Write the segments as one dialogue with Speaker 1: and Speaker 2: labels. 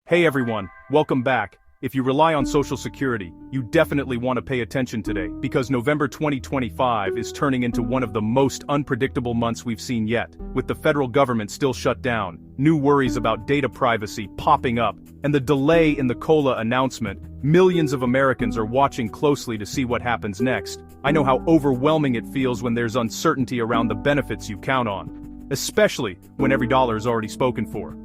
Speaker 1: Hey everyone, welcome back. If you rely on Social Security, you definitely want to pay attention today because November 2025 is turning into one of the most unpredictable months we've seen yet. With the federal government still shut down, new worries about data privacy popping up, and the delay in the COLA announcement, millions of Americans are watching closely to see what happens next. I know how overwhelming it feels when there's uncertainty around the benefits you count on, especially when every dollar is already spoken for.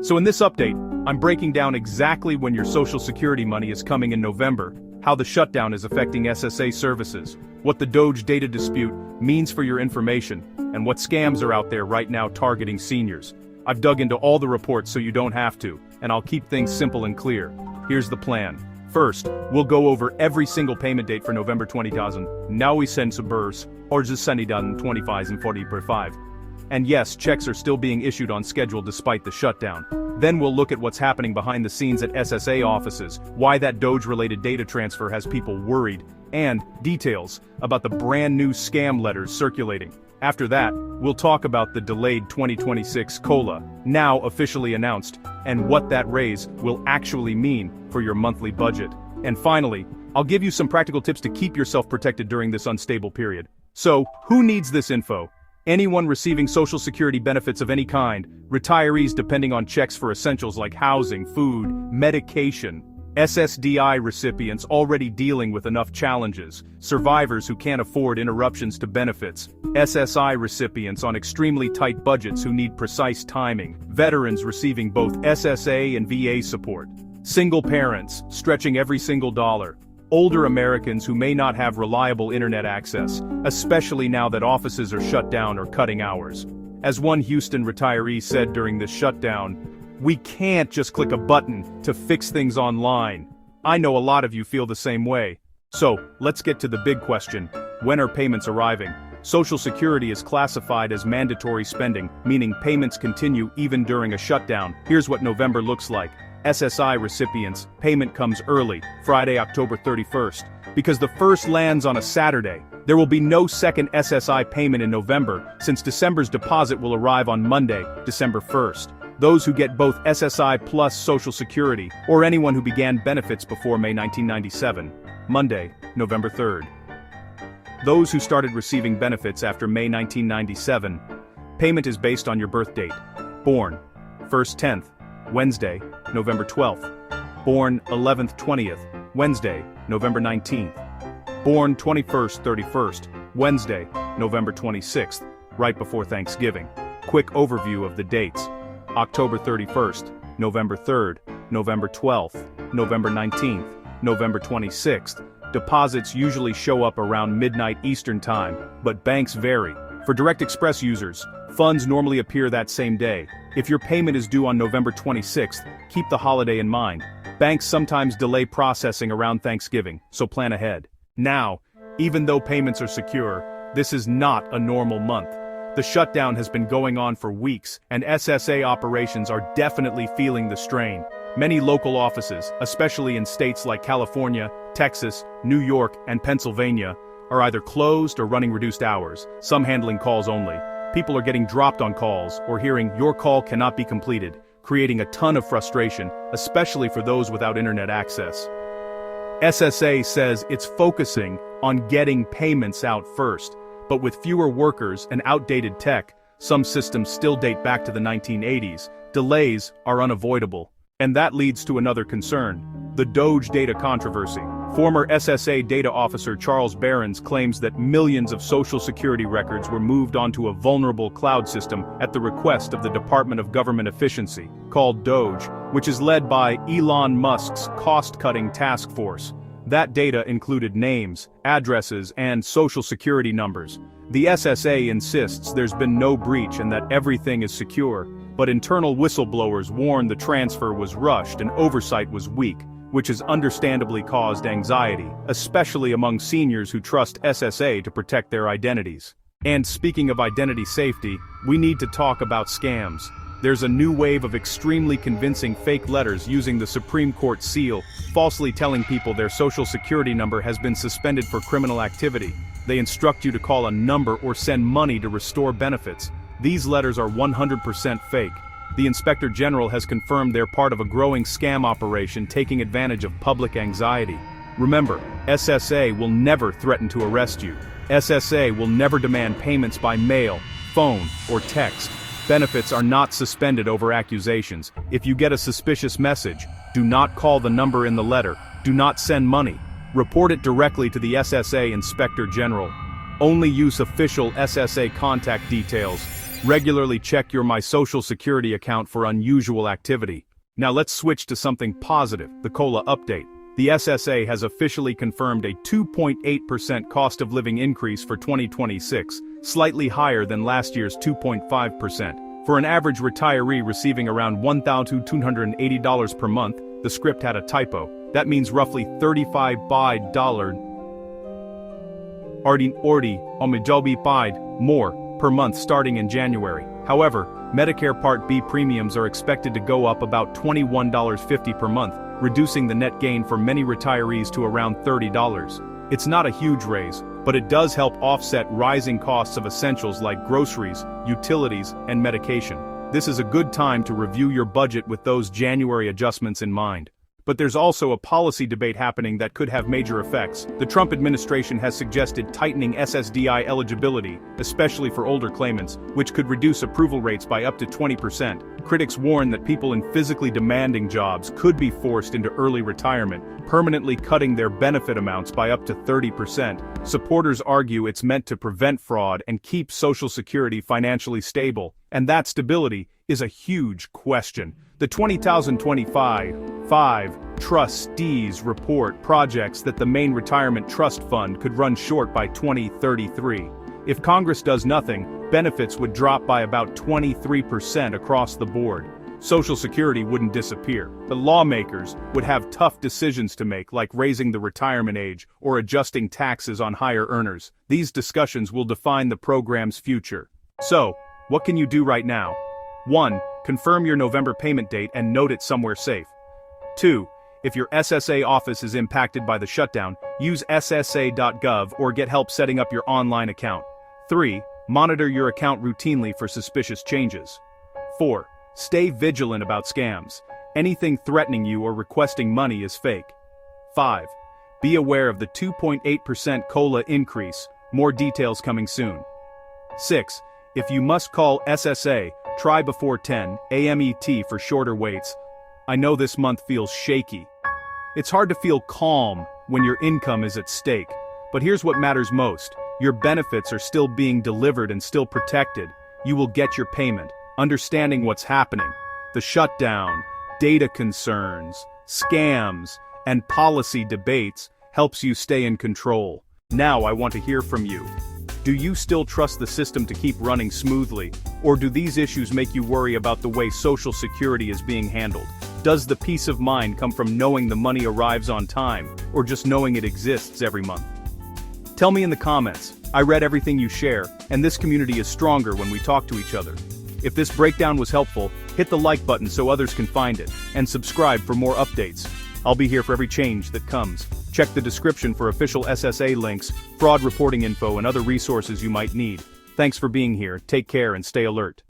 Speaker 1: So in this update, I'm breaking down exactly when your Social Security money is coming in November, how the shutdown is affecting SSA services, what the DOGE data dispute means for your information, and what scams are out there right now targeting seniors. I've dug into all the reports so you don't have to, and I'll keep things simple and clear. Here's the plan. First, we'll go over every single payment date for November 20,000. Now we send subers, or just send it on 25 and 40 per 5. And yes, checks are still being issued on schedule despite the shutdown. Then we'll look at what's happening behind the scenes at SSA offices, why that DOGE-related data transfer has people worried, and details about the brand new scam letters circulating. After that, we'll talk about the delayed 2026 COLA, now officially announced, and what that raise will actually mean for your monthly budget. And finally, I'll give you some practical tips to keep yourself protected during this unstable period. So, who needs this info? Anyone receiving Social Security benefits of any kind, retirees depending on checks for essentials like housing, food, medication, SSDI recipients already dealing with enough challenges, survivors who can't afford interruptions to benefits, SSI recipients on extremely tight budgets who need precise timing, veterans receiving both SSA and VA support, single parents stretching every single dollar, older Americans who may not have reliable internet access, especially now that offices are shut down or cutting hours. As one Houston retiree said during this shutdown, "We can't just click a button to fix things online." I know a lot of you feel the same way. So, let's get to the big question. When are payments arriving? Social Security is classified as mandatory spending, meaning payments continue even during a shutdown. Here's what November looks like. SSI recipients, payment comes early, Friday, October 31st. Because the first lands on a Saturday, there will be no second SSI payment in November, since December's deposit will arrive on Monday, December 1st. Those who get both SSI plus Social Security, or anyone who began benefits before May 1997, Monday, November 3rd. Those who started receiving benefits after May 1997, payment is based on your birth date. Born, 1st 10th, Wednesday, November 12th. Born 11th 20th, Wednesday, November 19th. Born 21st 31st, Wednesday, November 26th, right before Thanksgiving. Quick overview of the dates. October 31st, November 3rd, November 12th, November 19th, November 26th. Deposits usually show up around midnight Eastern Time, but banks vary. For Direct Express users, funds normally appear that same day. If your payment is due on November 26th, keep the holiday in mind. Banks sometimes delay processing around Thanksgiving, so plan ahead. Now, even though payments are secure, this is not a normal month. The shutdown has been going on for weeks, and SSA operations are definitely feeling the strain. Many local offices, especially in states like California, Texas, New York, and Pennsylvania, are either closed or running reduced hours, some handling calls only. People are getting dropped on calls or hearing your call cannot be completed, creating a ton of frustration, especially for those without internet access. SSA says it's focusing on getting payments out first, but with fewer workers and outdated tech, some systems still date back to the 1980s, delays are unavoidable. And that leads to another concern, the DOGE data controversy. Former SSA data officer Charles Behrens claims that millions of Social Security records were moved onto a vulnerable cloud system at the request of the Department of Government Efficiency, called DOGE, which is led by Elon Musk's cost-cutting task force. That data included names, addresses, and Social Security numbers. The SSA insists there's been no breach and that everything is secure, but internal whistleblowers warn the transfer was rushed and oversight was weak, which has understandably caused anxiety, especially among seniors who trust SSA to protect their identities. And speaking of identity safety, we need to talk about scams. There's a new wave of extremely convincing fake letters using the Supreme Court seal, falsely telling people their Social Security number has been suspended for criminal activity. They instruct you to call a number or send money to restore benefits. These letters are 100% fake. The Inspector General has confirmed they're part of a growing scam operation taking advantage of public anxiety. Remember, SSA will never threaten to arrest you. SSA will never demand payments by mail, phone, or text. Benefits are not suspended over accusations. If you get a suspicious message, do not call the number in the letter. Do not send money. Report it directly to the SSA Inspector General. Only use official SSA contact details. Regularly check your My Social Security account for unusual activity. Now let's switch to something positive, the COLA update. The SSA has officially confirmed a 2.8% cost of living increase for 2026, slightly higher than last year's 2.5%. For an average retiree receiving around $1,280 per month, the script had a typo. That means roughly $35 more per month starting in January. However, Medicare Part B premiums are expected to go up about $21.50 per month, reducing the net gain for many retirees to around $30. It's not a huge raise, but it does help offset rising costs of essentials like groceries, utilities, and medication. This is a good time to review your budget with those January adjustments in mind. But there's also a policy debate happening that could have major effects. The Trump administration has suggested tightening SSDI eligibility, especially for older claimants, which could reduce approval rates by up to 20%. Critics warn that people in physically demanding jobs could be forced into early retirement, permanently cutting their benefit amounts by up to 30%. Supporters argue it's meant to prevent fraud and keep Social Security financially stable, and that stability is a huge question. The 2025 Trustees Report projects that the main retirement trust fund could run short by 2033. If Congress does nothing, benefits would drop by about 23% across the board. Social Security wouldn't disappear, but lawmakers would have tough decisions to make, like raising the retirement age or adjusting taxes on higher earners. These discussions will define the program's future. So, what can you do right now? 1. Confirm your November payment date and note it somewhere safe. 2. If your SSA office is impacted by the shutdown, use ssa.gov or get help setting up your online account. 3. Monitor your account routinely for suspicious changes. 4. Stay vigilant about scams. Anything threatening you or requesting money is fake. 5. Be aware of the 2.8% COLA increase, more details coming soon. 6. If you must call SSA, try before 10 a.m. ET for shorter waits. I know this month feels shaky. It's hard to feel calm when your income is at stake, but here's what matters most. Your benefits are still being delivered and still protected. You will get your payment. Understanding what's happening, the shutdown, data concerns, scams, and policy debates helps you stay in control. Now I want to hear from you. Do you still trust the system to keep running smoothly, or do these issues make you worry about the way Social Security is being handled? Does the peace of mind come from knowing the money arrives on time, or just knowing it exists every month? Tell me in the comments. I read everything you share, and this community is stronger when we talk to each other. If this breakdown was helpful, hit the like button so others can find it, and subscribe for more updates. I'll be here for every change that comes. Check the description for official SSA links, fraud reporting info, and other resources you might need. Thanks for being here, take care and stay alert.